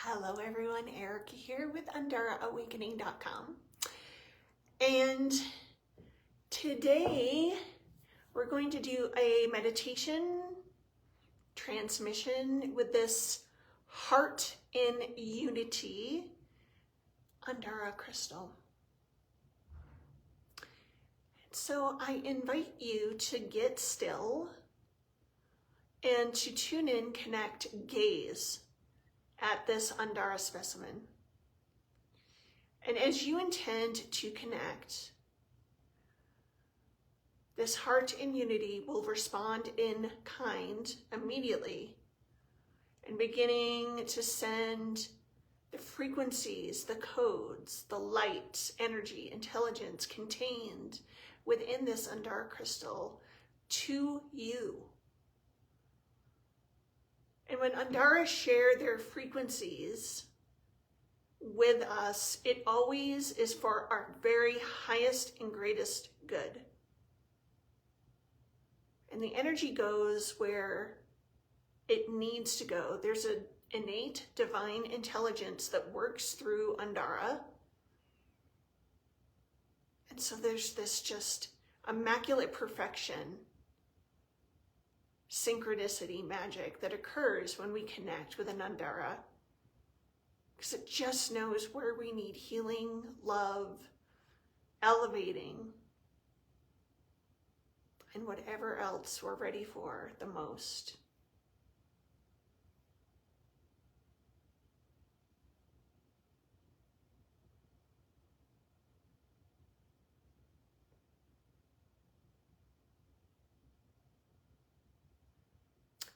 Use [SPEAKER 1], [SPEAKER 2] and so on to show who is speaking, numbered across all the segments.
[SPEAKER 1] Hello everyone, Erica here with AndaraAwakening.com. And today we're going to do a meditation transmission with this Heart in Unity Andara Crystal. So I invite you to get still and to tune in, connect, gaze at this Andara specimen. And as you intend to connect, this heart in unity will respond in kind immediately and beginning to send the frequencies, the codes, the light, energy, intelligence contained within this Andara crystal to you. And when Andara share their frequencies with us, it always is for our very highest and greatest good. And the energy goes where it needs to go. There's an innate divine intelligence that works through Andara. And so there's this just immaculate perfection, synchronicity magic that occurs when we connect with an Andara, because it just knows where we need healing, love, elevating, and whatever else we're ready for the most.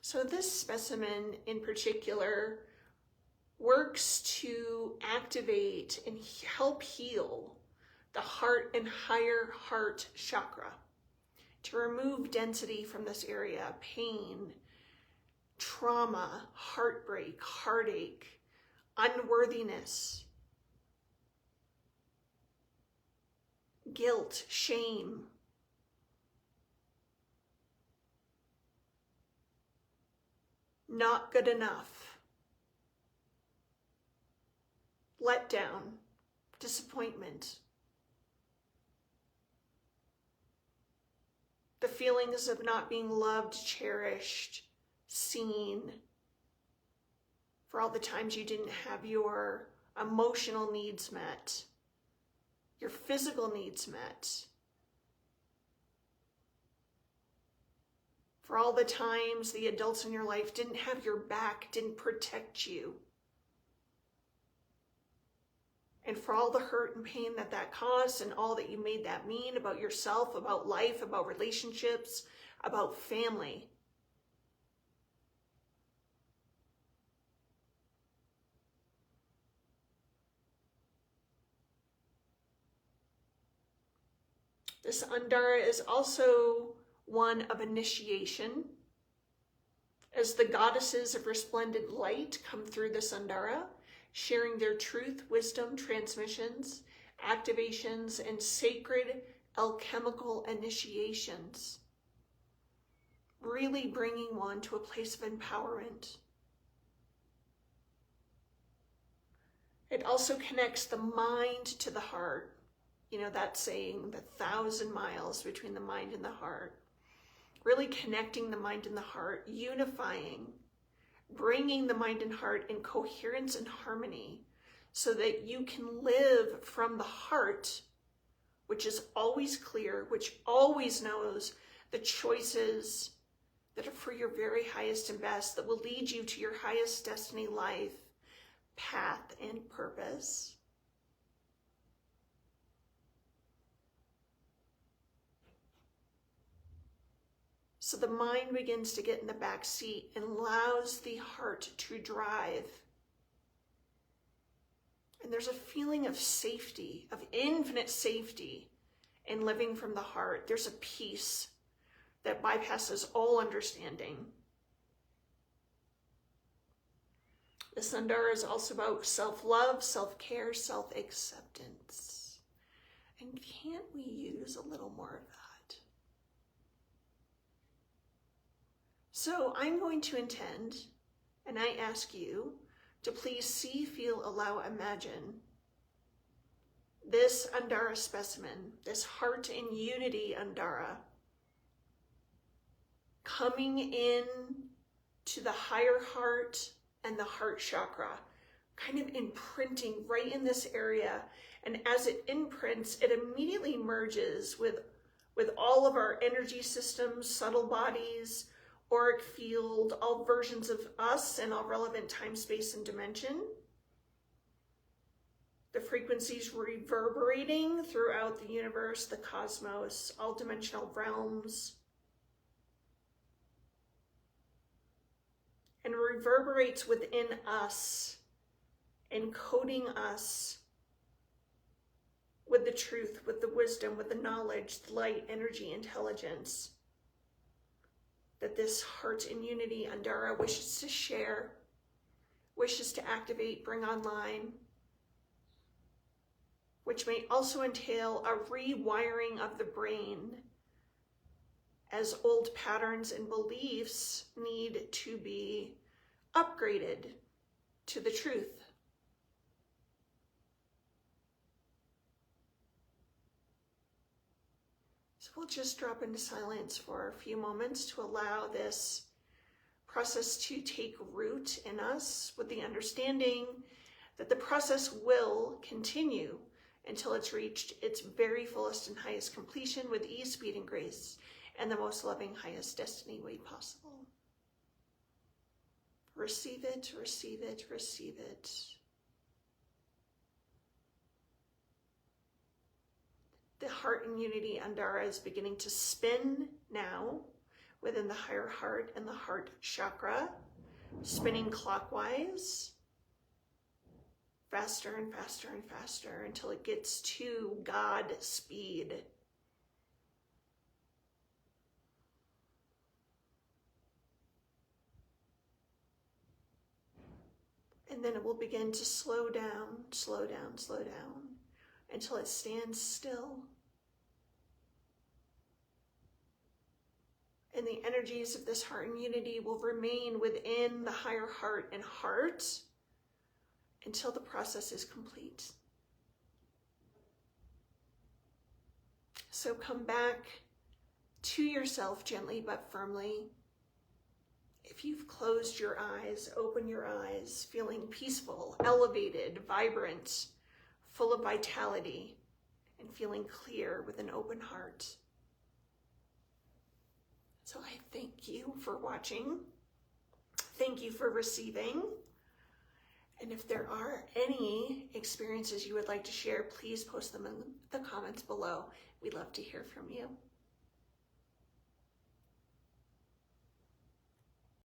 [SPEAKER 1] So this specimen in particular works to activate and help heal the heart and higher heart chakra, to remove density from this area, pain, trauma, heartbreak, heartache, unworthiness, guilt, shame, not good enough, letdown, disappointment, the feelings of not being loved, cherished, seen, for all the times you didn't have your emotional needs met, your physical needs met, for all the times the adults in your life didn't have your back, didn't protect you, and for all the hurt and pain that that caused and all that you made that mean about yourself, about life, about relationships, about family. This Andara is also one of initiation, as the Goddesses of Resplendent Light come through this Andara, sharing their truth, wisdom, transmissions, activations, and sacred alchemical initiations, really bringing one to a place of empowerment. It also connects the mind to the heart. You know that saying, the 1,000 miles between the mind and the heart. Really connecting the mind and the heart, unifying, bringing the mind and heart in coherence and harmony so that you can live from the heart, which is always clear, which always knows the choices that are for your very highest and best, that will lead you to your highest destiny, life, path, and purpose. So the mind begins to get in the back seat and allows the heart to drive. And there's a feeling of safety, of infinite safety in living from the heart. There's a peace that bypasses all understanding. This Andara is also about self-love, self-care, self-acceptance. And can't we use a little more of that? So I'm going to intend, and I ask you to please see, feel, allow, imagine this Andara specimen, this Heart in Unity Andara, coming in to the higher heart and the heart chakra, kind of imprinting right in this area. And as it imprints, it immediately merges with all of our energy systems, subtle bodies, auric field, all versions of us and all relevant time, space, and dimension. The frequencies reverberating throughout the universe, the cosmos, all dimensional realms. And reverberates within us, encoding us with the truth, with the wisdom, with the knowledge, the light, energy, intelligence that this Heart in Unity Andara wishes to share, wishes to activate, bring online, which may also entail a rewiring of the brain as old patterns and beliefs need to be upgraded to the truth. So we'll just drop into silence for a few moments to allow this process to take root in us, with the understanding that the process will continue until it's reached its very fullest and highest completion with ease, speed, and grace, and the most loving, highest destiny way possible. Receive it, receive it, receive it. The Heart in Unity Andara is beginning to spin now within the higher heart and the heart chakra, spinning clockwise, faster and faster and faster until it gets to God speed. And then it will begin to slow down, slow down, slow down until it stands still. And the energies of this Heart in Unity will remain within the higher heart and heart until the process is complete. So come back to yourself gently but firmly. If you've closed your eyes, open your eyes, feeling peaceful, elevated, vibrant, full of vitality, and feeling clear with an open heart. So I thank you for watching. Thank you for receiving. And if there are any experiences you would like to share, please post them in the comments below. We'd love to hear from you.